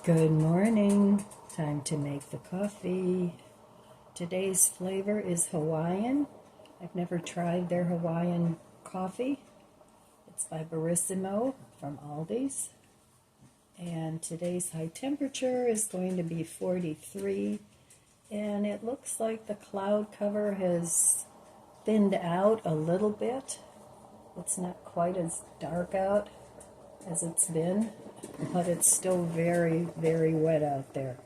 Good morning. Time to make the coffee. Today's flavor is Hawaiian. I've never tried their Hawaiian coffee. It's by Barissimo from Aldi's. And today's high temperature is going to be 43. And it looks like the cloud cover has thinned out a little bit. It's not quite as dark out as it's been, but it's still very, very wet out there.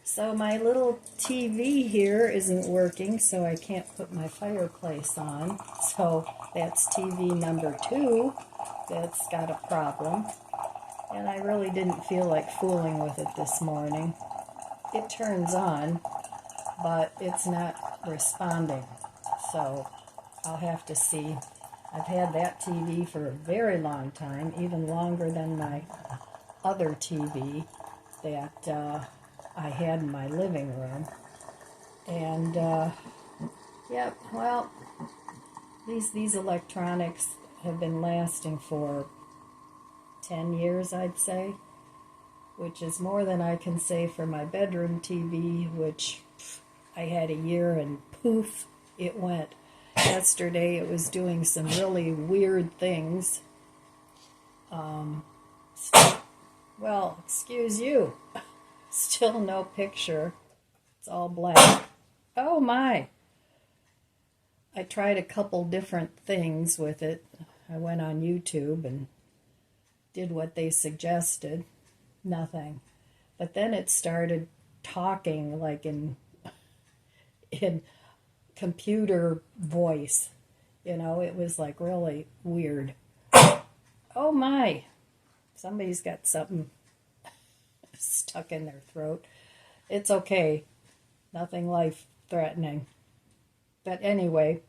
So my little TV here isn't working, so I can't put my fireplace on. So that's TV number 2 that's got a problem. And I really didn't feel like fooling with it this morning. It turns on, but it's not responding. So I'll have to see. I've had that TV for a very long time, even longer than my other TV that I had in my living room. And, yeah, well, these electronics have been lasting for 10 years, I'd say, which is more than I can say for my bedroom TV, which I had a year and poof, it went. Yesterday it was doing some really weird things. Well, excuse you. Still no picture. It's all black. Oh my! I tried a couple different things with it. I went on YouTube and did what they suggested. Nothing. But then it started talking like in computer voice. You know, it was like really weird. Oh my! Somebody's got something stuck in their throat. It's okay. Nothing life-threatening. But anyway,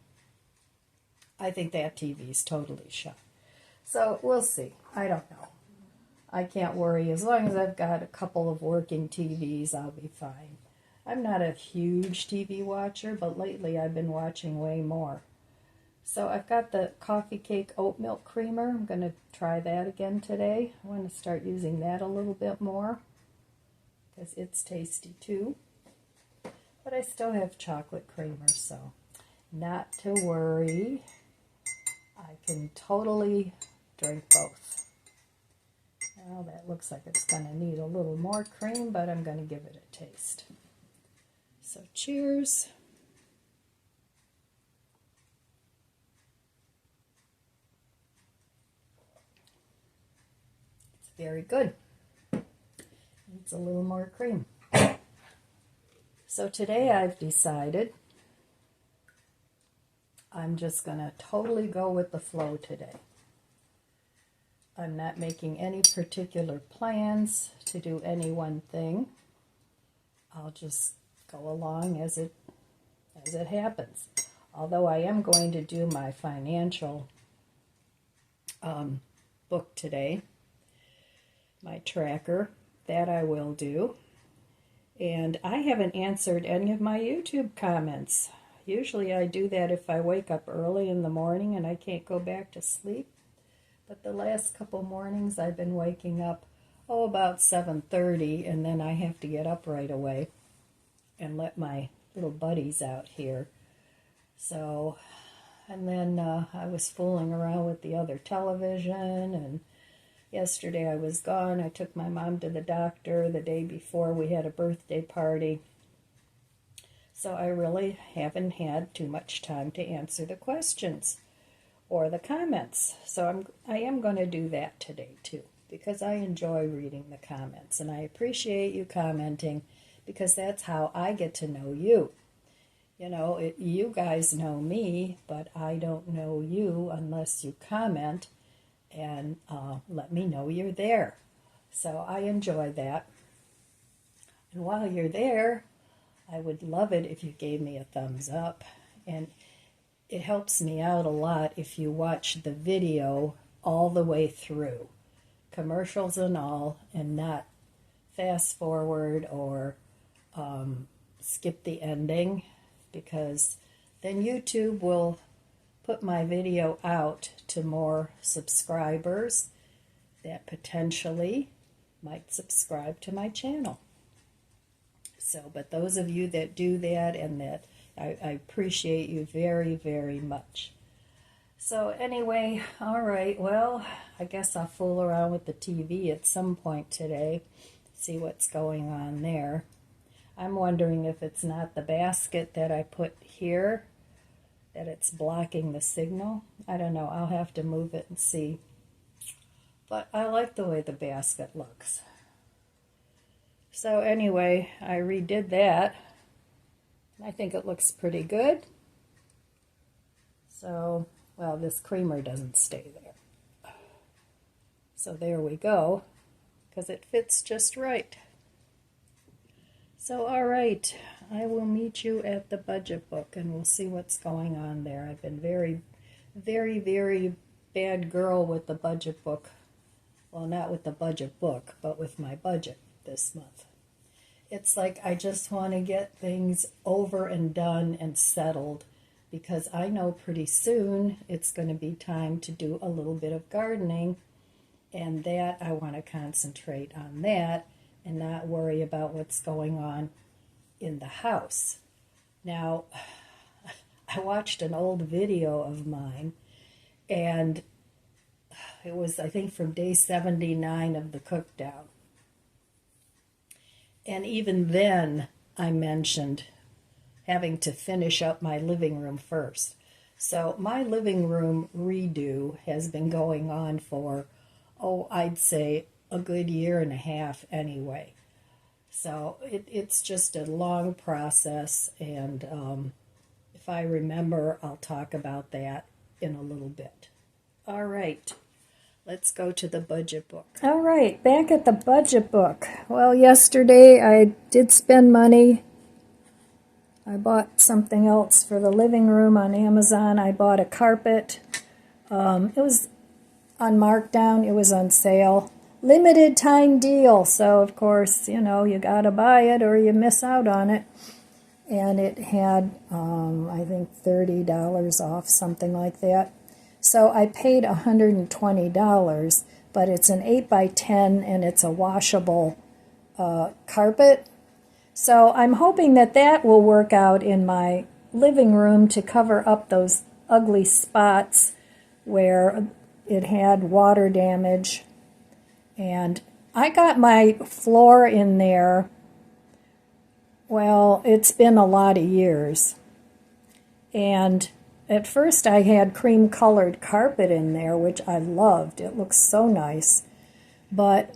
I think that TV's totally shut. So we'll see. I don't know. I can't worry. As long as I've got a couple of working TVs, I'll be fine. I'm not a huge TV watcher, but lately I've been watching way more. So I've got the coffee cake oat milk creamer. I'm going to try that again today. I want to start using that a little bit more because it's tasty too. But I still have chocolate creamer, so not to worry. I can totally drink both. Well, that looks like it's going to need a little more cream, but I'm going to give it a taste. So cheers. It's very good. It's a little more cream. So today I've decided I'm just going to totally go with the flow today. I'm not making any particular plans to do any one thing. I'll just go along as it happens. Although I am going to do my financial book today, my tracker, that I will do. And I haven't answered any of my YouTube comments. Usually I do that if I wake up early in the morning and I can't go back to sleep. But the last couple mornings I've been waking up, about 7:30, and then I have to get up right away and let my little buddies out here. So, and then I was fooling around with the other television, and yesterday I was gone. I took my mom to the doctor. The day before we had a birthday party. So I really haven't had too much time to answer the questions or the comments. So I am going to do that today too, because I enjoy reading the comments and I appreciate you commenting because that's how I get to know you. You know, you guys know me, but I don't know you unless you comment and let me know you're there. So I enjoy that. And while you're there, I would love it if you gave me a thumbs up. And it helps me out a lot if you watch the video all the way through, commercials and all, and not fast forward or skip the ending, because then YouTube will put my video out to more subscribers that potentially might subscribe to my channel. So, but those of you that do that, and that, I appreciate you very, very much. So anyway, all right, well, I guess I'll fool around with the TV at some point today, see what's going on there. I'm wondering if it's not the basket that I put here, that it's blocking the signal. I don't know, I'll have to move it and see. But I like the way the basket looks. So anyway, I redid that. I think it looks pretty good. So, well, this creamer doesn't stay there. So there we go, because it fits just right. So, all right, I will meet you at the budget book, and we'll see what's going on there. I've been very, very, very bad girl with the budget book. Well, not with the budget book, but with my budget this month. It's like I just want to get things over and done and settled, because I know pretty soon it's going to be time to do a little bit of gardening, and that I want to concentrate on that and not worry about what's going on in the house. Now, I watched an old video of mine, and it was, I think, from day 79 of the cook down. And even then, I mentioned having to finish up my living room first. So my living room redo has been going on for, I'd say a good year and a half anyway. So it's just a long process, and if I remember, I'll talk about that in a little bit. All right. Let's go to the budget book. All right, back at the budget book. Well, yesterday I did spend money. I bought something else for the living room on Amazon. I bought a carpet. It was on markdown. It was on sale. Limited time deal. So, of course, you know, you got to buy it or you miss out on it. And it had, I think, $30 off, something like that. So I paid $120, but it's an 8x10 and it's a washable carpet. So I'm hoping that that will work out in my living room to cover up those ugly spots where it had water damage. And I got my floor in there, well, it's been a lot of years. And at first I had cream-colored carpet in there, which I loved. It looks so nice. But,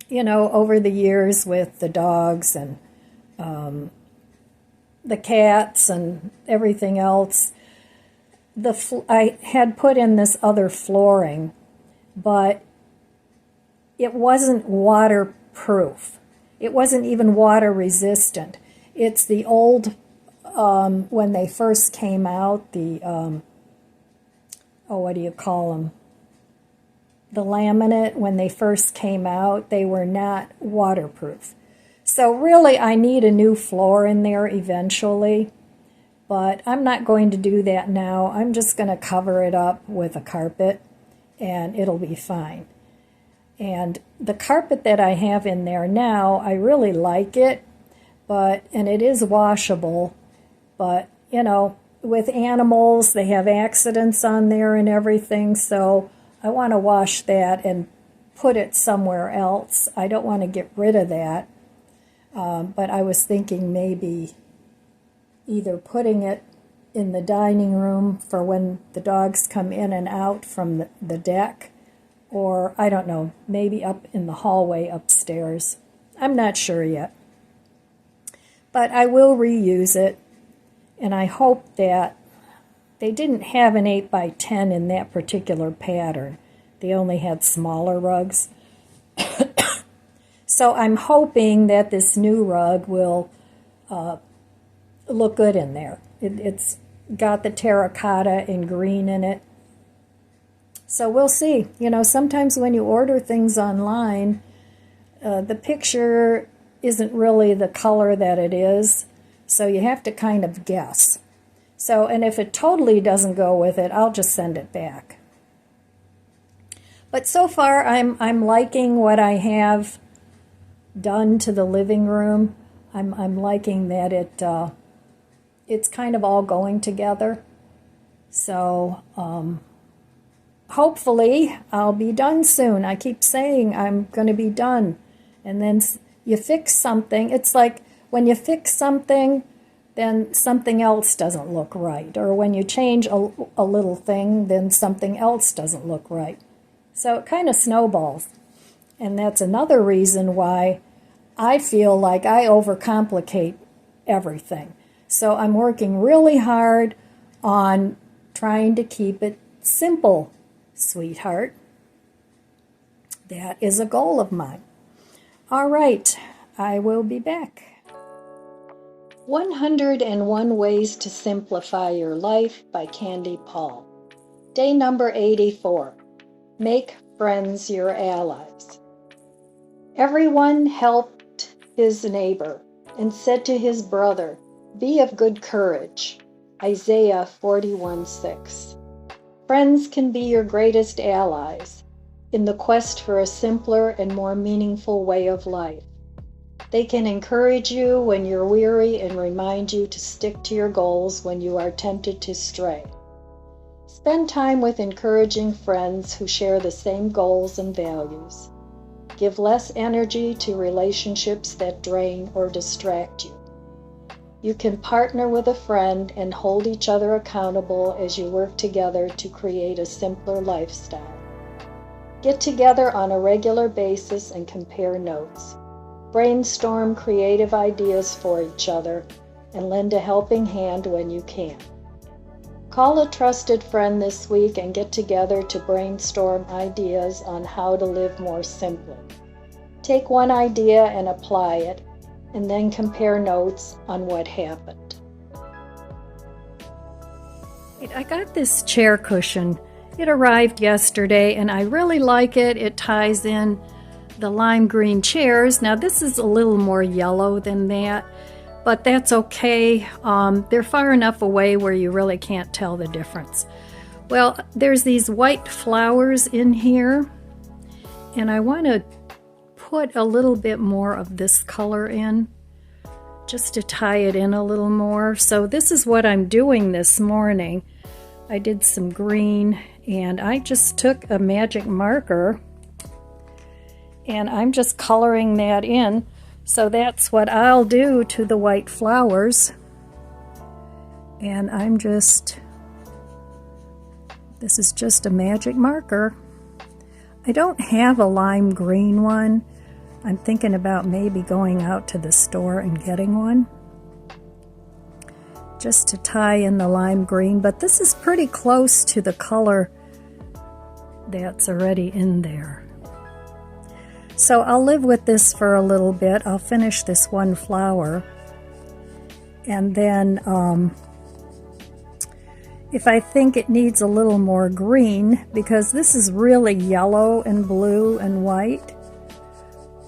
you know, over the years with the dogs and the cats and everything else, I had put in this other flooring, but it wasn't waterproof. It wasn't even water resistant. It's the old when they first came out, the, what do you call them? The laminate, when they first came out, they were not waterproof. So really, I need a new floor in there eventually, but I'm not going to do that now. I'm just going to cover it up with a carpet, and it'll be fine. And the carpet that I have in there now, I really like it, and it is washable. But, you know, with animals, they have accidents on there and everything, so I want to wash that and put it somewhere else. I don't want to get rid of that, but I was thinking maybe either putting it in the dining room for when the dogs come in and out from the deck, or, I don't know, maybe up in the hallway upstairs. I'm not sure yet. But I will reuse it. And I hope that they didn't have an 8x10 in that particular pattern. They only had smaller rugs. So I'm hoping that this new rug will look good in there. It's got the terracotta and green in it. So we'll see. You know, sometimes when you order things online, the picture isn't really the color that it is. So you have to kind of guess. So, and if it totally doesn't go with it, I'll just send it back. But so far I'm liking what I have done to the living room. I'm liking that it's kind of all going together. So hopefully I'll be done soon. I keep saying I'm going to be done. And then you fix something. It's like when you fix something, then something else doesn't look right. Or when you change a little thing, then something else doesn't look right. So it kind of snowballs. And that's another reason why I feel like I overcomplicate everything. So I'm working really hard on trying to keep it simple, sweetheart. That is a goal of mine. All right, I will be back. 101 Ways to Simplify Your Life by Candy Paul. Day number 84. Make friends your allies. Everyone helped his neighbor and said to his brother, "Be of good courage." Isaiah 41:6. Friends can be your greatest allies in the quest for a simpler and more meaningful way of life. They can encourage you when you're weary and remind you to stick to your goals when you are tempted to stray. Spend time with encouraging friends who share the same goals and values. Give less energy to relationships that drain or distract you. You can partner with a friend and hold each other accountable as you work together to create a simpler lifestyle. Get together on a regular basis and compare notes. Brainstorm creative ideas for each other and lend a helping hand when you can. Call a trusted friend this week and get together to brainstorm ideas on how to live more simply. Take one idea and apply it, and then compare notes on what happened. I got this chair cushion. It arrived yesterday, and I really like it. It ties in the lime green chairs. Now, this is a little more yellow than that, but that's okay. They're far enough away where you really can't tell the difference. Well, there's these white flowers in here, and I want to put a little bit more of this color in just to tie it in a little more. So this is what I'm doing this morning. I did some green, and I just took a magic marker and I'm just coloring that in. So that's what I'll do to the white flowers. And this is just a magic marker. I don't have a lime green one. I'm thinking about maybe going out to the store and getting one just to tie in the lime green, but this is pretty close to the color that's already in there. So I'll live with this for a little bit. I'll finish this one flower, and then if I think it needs a little more green, because this is really yellow and blue and white,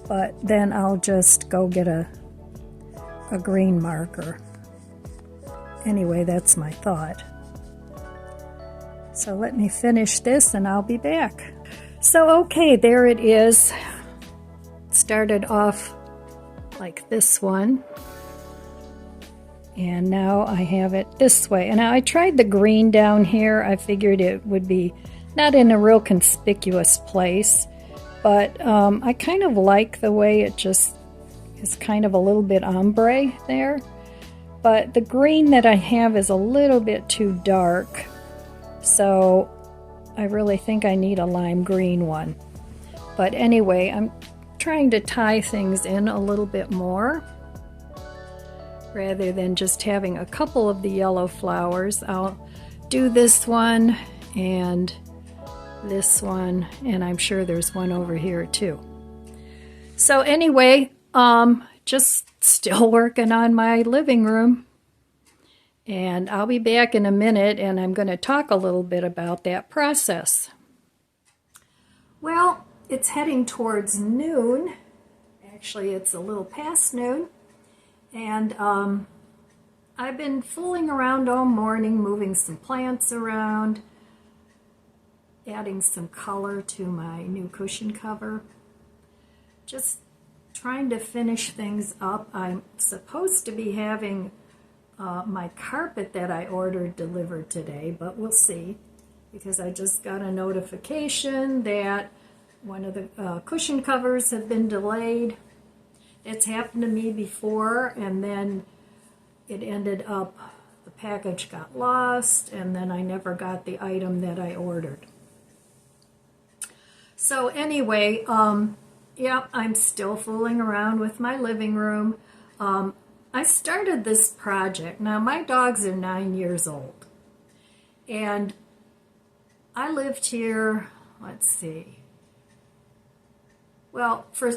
but then I'll just go get a green marker. Anyway, that's my thought. So let me finish this and I'll be back. So okay, there it is. Started off like this one, and now I have it this way. And I tried the green down here. I figured it would be not in a real conspicuous place, but I kind of like the way it just is kind of a little bit ombre there. But the green that I have is a little bit too dark, so I really think I need a lime green one. But anyway, I'm trying to tie things in a little bit more rather than just having a couple of the yellow flowers. I'll do this one and this one, and I'm sure there's one over here too. So anyway, just still working on my living room, and I'll be back in a minute, and I'm going to talk a little bit about that process. Well, it's heading towards noon. Actually, it's a little past noon, and I've been fooling around all morning, moving some plants around, adding some color to my new cushion cover. Just trying to finish things up. I'm supposed to be having my carpet that I ordered delivered today, but we'll see, because I just got a notification that one of the cushion covers have been delayed. It's happened to me before, and then it ended up, the package got lost, and then I never got the item that I ordered. So anyway, yeah, I'm still fooling around with my living room. I started this project. Now, my dogs are 9 years old, and I lived here, let's see, well, for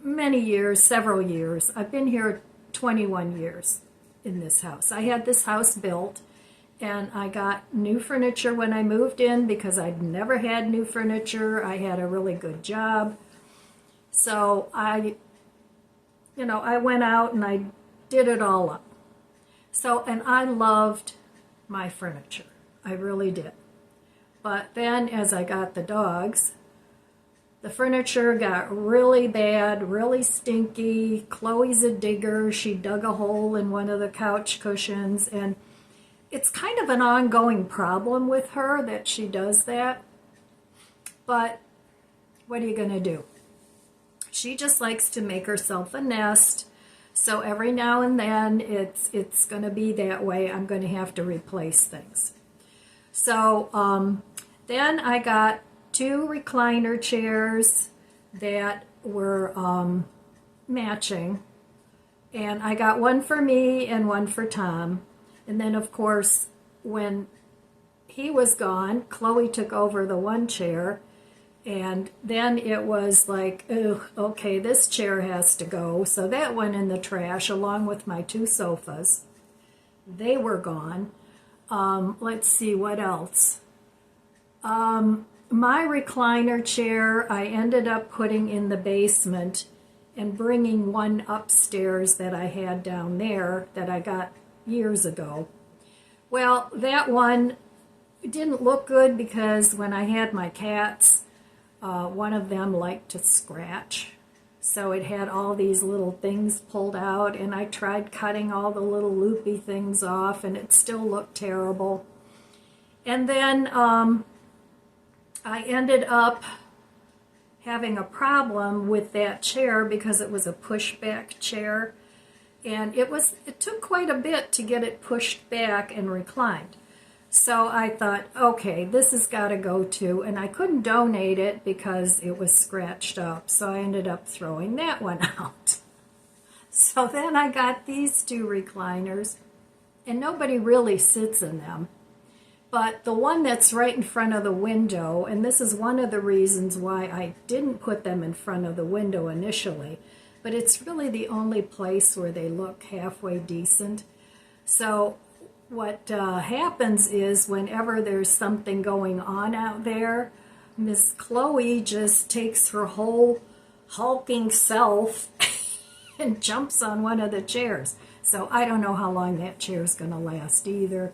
many years, several years. I've been here 21 years in this house. I had this house built, and I got new furniture when I moved in because I'd never had new furniture. I had a really good job. So I went out and I did it all up. So, and I loved my furniture. I really did. But then as I got the dogs, the furniture got really bad, really stinky. Chloe's a digger. She dug a hole in one of the couch cushions, and it's kind of an ongoing problem with her that she does that. But what are you going to do? She just likes to make herself a nest. So every now and then it's going to be that way. I'm going to have to replace things. So then I got 2 recliner chairs that were matching. And I got one for me and one for Tom. And then, of course, when he was gone, Chloe took over the one chair. And then it was like, oh, okay, this chair has to go. So that went in the trash along with my 2 sofas. They were gone. Let's see, what else? My recliner chair, I ended up putting in the basement and bringing one upstairs that I had down there that I got years ago. Well, that one didn't look good because when I had my cats, one of them liked to scratch. So it had all these little things pulled out, and I tried cutting all the little loopy things off, and it still looked terrible. And then I ended up having a problem with that chair because it was a pushback chair, and it took quite a bit to get it pushed back and reclined. So I thought, okay, this has got to go too, and I couldn't donate it because it was scratched up, so I ended up throwing that one out. So then I got these 2 recliners, and nobody really sits in them. But the one that's right in front of the window, and this is one of the reasons why I didn't put them in front of the window initially, but it's really the only place where they look halfway decent. So what happens is whenever there's something going on out there, Miss Chloe just takes her whole hulking self and jumps on one of the chairs. So I don't know how long that chair is going to last either.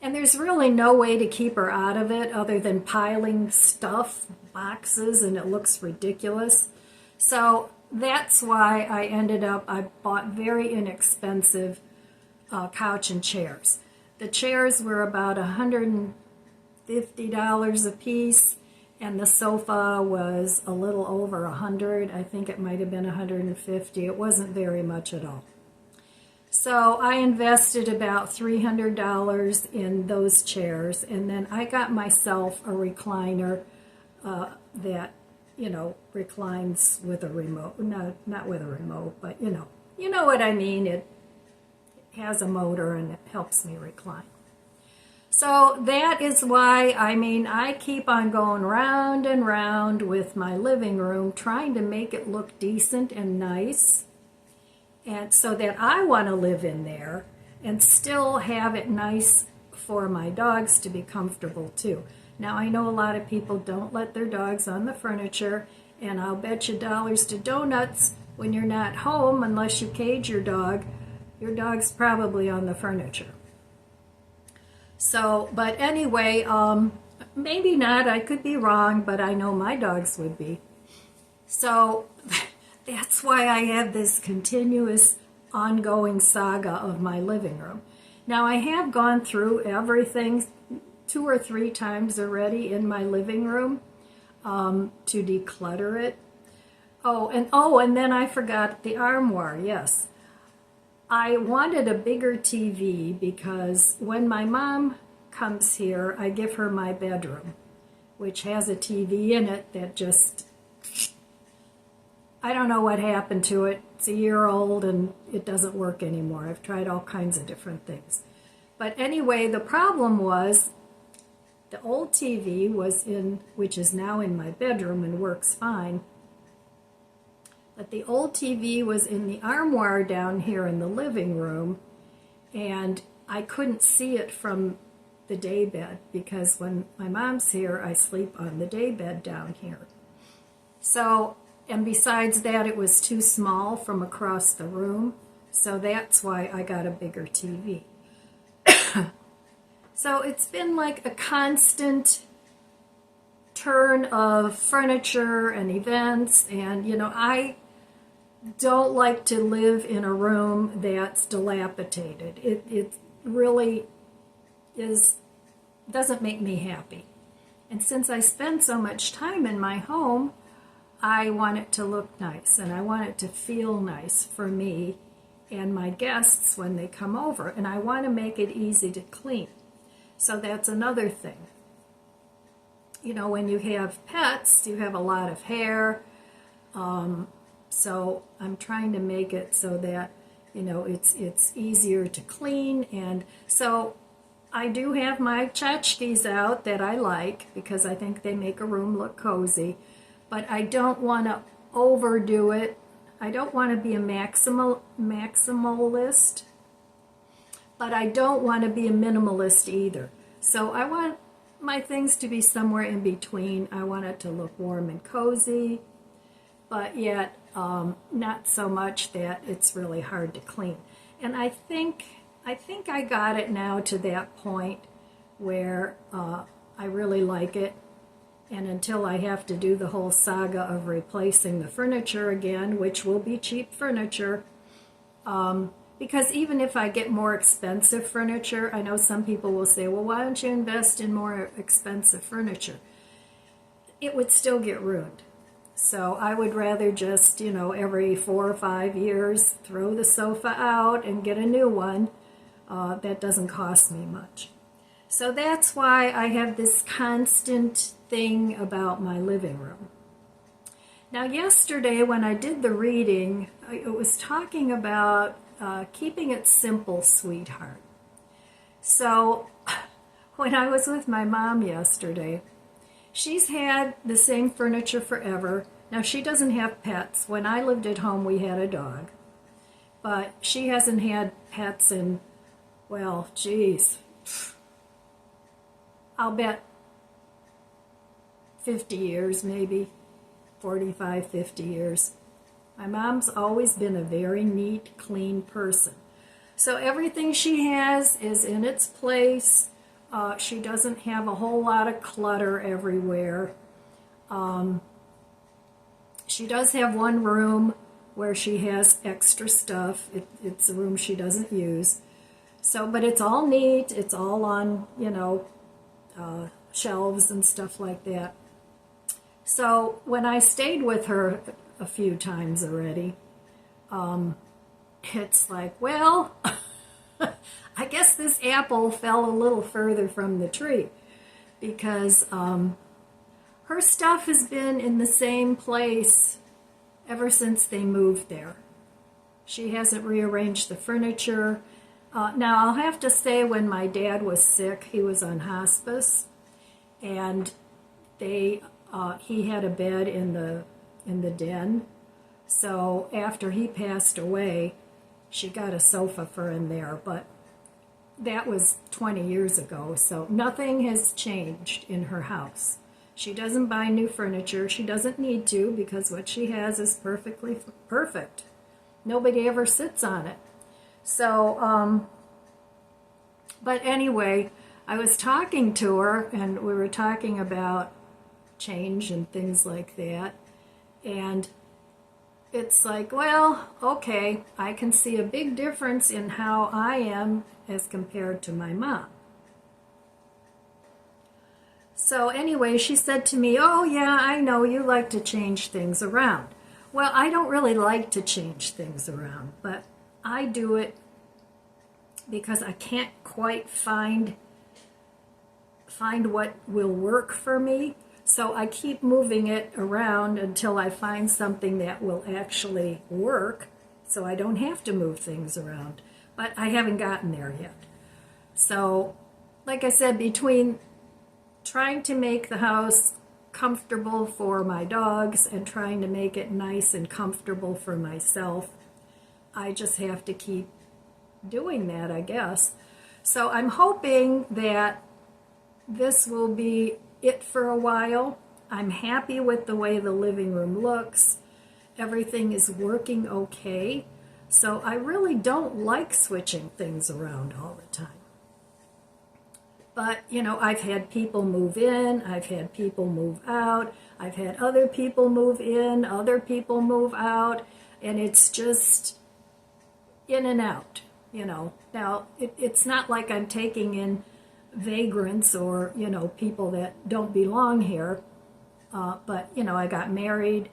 And there's really no way to keep her out of it other than piling stuff, boxes, and it looks ridiculous. So that's why I bought very inexpensive couch and chairs. The chairs were about $150 a piece, and the sofa was a little over $100. I think it might have been $150. It wasn't very much at all. So I invested about $300 in those chairs, and then I got myself a recliner that, reclines with a remote. No, not with a remote, but you know what I mean. It has a motor and it helps me recline. So that is why, I keep on going round and round with my living room, trying to make it look decent and nice, and so that I want to live in there and still have it nice for my dogs to be comfortable too. Now, I know a lot of people don't let their dogs on the furniture, and I'll bet you dollars to donuts when you're not home, unless you cage your dog's probably on the furniture. So, but anyway, Maybe not, I could be wrong, but I know my dogs would be. So that's why I have this continuous ongoing saga of my living room. Now I have gone through everything 2 or 3 times already in my living room to declutter it. And then I forgot the armoire, yes. I wanted a bigger TV because when my mom comes here, I give her my bedroom, which has a TV in it that just, I don't know what happened to it. It's a year old and it doesn't work anymore. I've tried all kinds of different things. But anyway, the problem was the old TV was in, which is now in my bedroom and works fine. But the old TV was in the armoire down here in the living room, and I couldn't see it from the daybed because when my mom's here, I sleep on the daybed down here. So, and besides that, it was too small from across the room, so that's why I got a bigger TV. So it's been like a constant turn of furniture and events, and I don't like to live in a room that's dilapidated. It really doesn't make me happy. And since I spend so much time in my home, I want it to look nice and I want it to feel nice for me and my guests when they come over, and I want to make it easy to clean. So that's another thing. When you have pets, you have a lot of hair. So I'm trying to make it so that, it's easier to clean. And so I do have my tchotchkes out that I like because I think they make a room look cozy. But I don't want to overdo it. I don't want to be a maximalist, but I don't want to be a minimalist either. So I want my things to be somewhere in between. I want it to look warm and cozy, but yet not so much that it's really hard to clean. And I think I got it now to that point where I really like it. And until I have to do the whole saga of replacing the furniture again, which will be cheap furniture, because even if I get more expensive furniture, I know some people will say, well, why don't you invest in more expensive furniture? It would still get ruined. So I would rather just, every 4 or 5 years, throw the sofa out and get a new one. That doesn't cost me much. So that's why I have this constant thing about my living room. Now, yesterday when I did the reading, it was talking about keeping it simple, sweetheart. So when I was with my mom yesterday, she's had the same furniture forever. Now, she doesn't have pets. When I lived at home, we had a dog. But she hasn't had pets in, well, geez, I'll bet 50 years, maybe 45, 50 years. My mom's always been a very neat, clean person. So everything she has is in its place. She doesn't have a whole lot of clutter everywhere. She does have one room where she has extra stuff. It's a room she doesn't use. So, but it's all neat. It's all on, shelves and stuff like that. So when I stayed with her a few times already, it's like, well, I guess this apple fell a little further from the tree because her stuff has been in the same place ever since they moved there. She hasn't rearranged the furniture. Now, I'll have to say when my dad was sick, he was on hospice, and he had a bed in the den. So after he passed away, she got a sofa for in there, but that was 20 years ago, so nothing has changed in her house. She doesn't buy new furniture. She doesn't need to because what she has is perfectly perfect. Nobody ever sits on it. So, but anyway, I was talking to her, and we were talking about change and things like that. And it's like, well, okay, I can see a big difference in how I am as compared to my mom. So anyway, she said to me, oh yeah, I know you like to change things around. Well, I don't really like to change things around, but I do it because I can't quite find what will work for me. So I keep moving it around until I find something that will actually work, so I don't have to move things around. But I haven't gotten there yet. So, like I said, between trying to make the house comfortable for my dogs and trying to make it nice and comfortable for myself, I just have to keep doing that, I guess. So I'm hoping that this will be it for a while. I'm happy with the way the living room looks. Everything is working okay. So I really don't like switching things around all the time. But, you know, I've had people move in, I've had people move out, I've had other people move in, other people move out, and it's just in and out, you know. Now, it's not like I'm taking in vagrants or, you know, people that don't belong here. But, you know, I got married.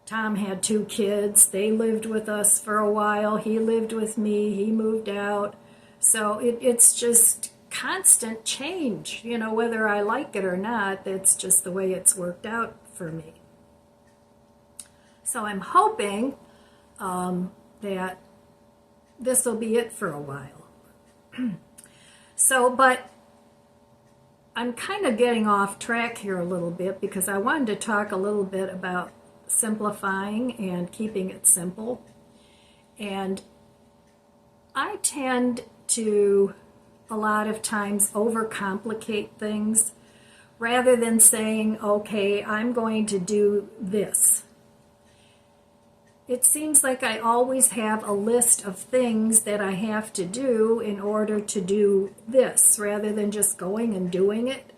Tom had 2 kids. They lived with us for a while. He lived with me. He moved out. So it's just constant change, you know, whether I like it or not. That's just the way it's worked out for me. So I'm hoping that this will be it for a while. So, but I'm kind of getting off track here a little bit because I wanted to talk a little bit about simplifying and keeping it simple. And I tend to, a lot of times, overcomplicate things rather than saying, okay, I'm going to do this. It seems like I always have a list of things that I have to do in order to do this, rather than just going and doing it.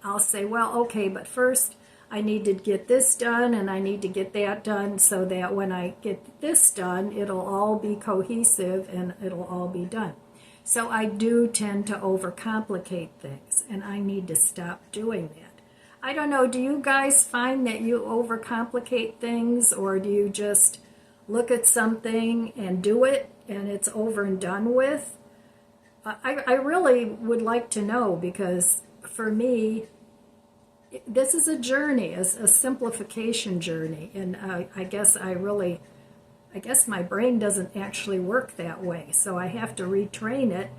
I'll say, well, okay, but first I need to get this done and I need to get that done so that when I get this done, it'll all be cohesive and it'll all be done. So I do tend to overcomplicate things, and I need to stop doing that. I don't know, do you guys find that you overcomplicate things, or do you just look at something and do it and it's over and done with? I really would like to know, because for me, this is a journey, a simplification journey, and I guess my brain doesn't actually work that way, so I have to retrain it,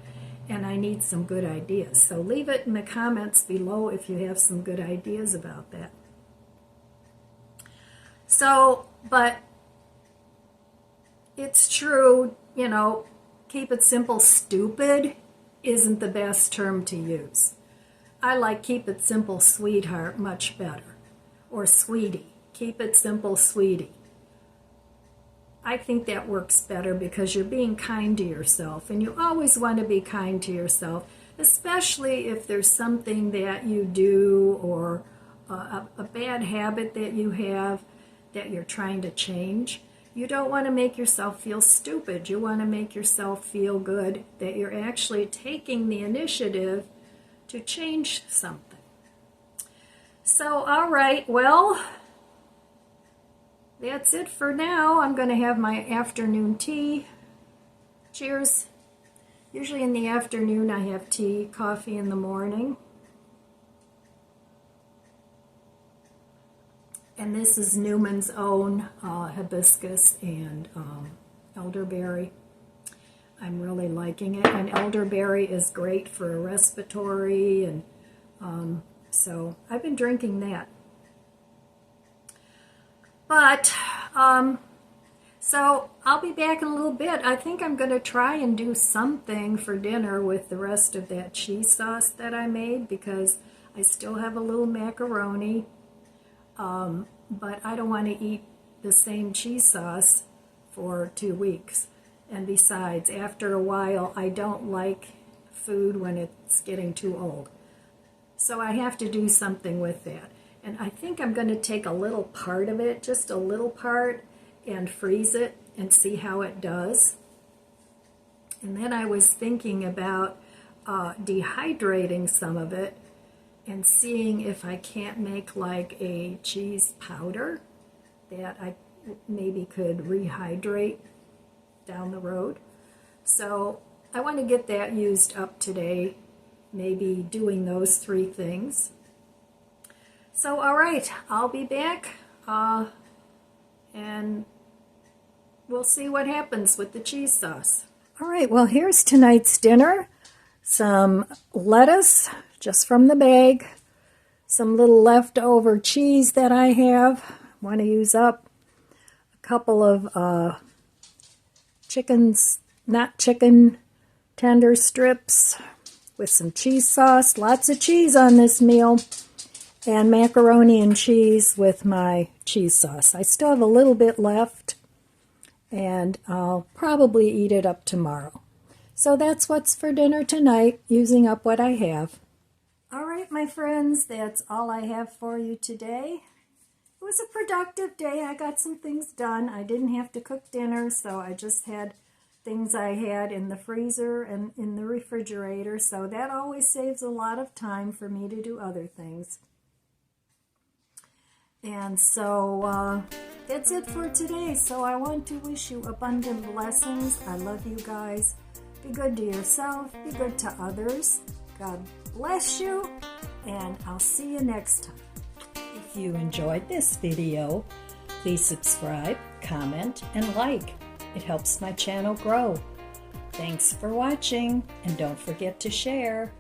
and I need some good ideas. So leave it in the comments below if you have some good ideas about that. So, but it's true, you know, keep it simple. Stupid isn't the best term to use. I like keep it simple, sweetheart, much better. Or sweetie. Keep it simple, sweetie. I think that works better because you're being kind to yourself, and you always want to be kind to yourself, especially if there's something that you do or a bad habit that you have that you're trying to change. You don't want to make yourself feel stupid. You want to make yourself feel good that you're actually taking the initiative to change something. So, all right, well, that's it for now. I'm going to have my afternoon tea. Cheers. Usually in the afternoon I have tea, coffee in the morning. And this is Newman's Own hibiscus and elderberry. I'm really liking it. And elderberry is great for a respiratory, and so I've been drinking that. But, so I'll be back in a little bit. I think I'm going to try and do something for dinner with the rest of that cheese sauce that I made, because I still have a little macaroni. But I don't want to eat the same cheese sauce for 2 weeks. And besides, after a while, I don't like food when it's getting too old. So I have to do something with that. And I think I'm going to take a little part of it, just a little part, and freeze it and see how it does. And then I was thinking about dehydrating some of it and seeing if I can't make like a cheese powder that I maybe could rehydrate down the road. So I want to get that used up today, maybe doing those 3 things. So all right, I'll be back and we'll see what happens with the cheese sauce. All right, well, here's tonight's dinner. Some lettuce, just from the bag. Some little leftover cheese that I have. Want to use up. A couple of not chicken tender strips with some cheese sauce. Lots of cheese on this meal. And macaroni and cheese with my cheese sauce. I still have a little bit left, and I'll probably eat it up tomorrow. So that's what's for dinner tonight, using up what I have. All right, my friends, that's all I have for you today. It was a productive day. I got some things done. I didn't have to cook dinner, so I just had things I had in the freezer and in the refrigerator, so that always saves a lot of time for me to do other things. And so that's it for today. So I want to wish you abundant blessings. I love you guys. Be good to yourself. Be good to others. God bless you. And I'll see you next time. If you enjoyed this video, please subscribe, comment, and like. It helps my channel grow. Thanks for watching, and don't forget to share.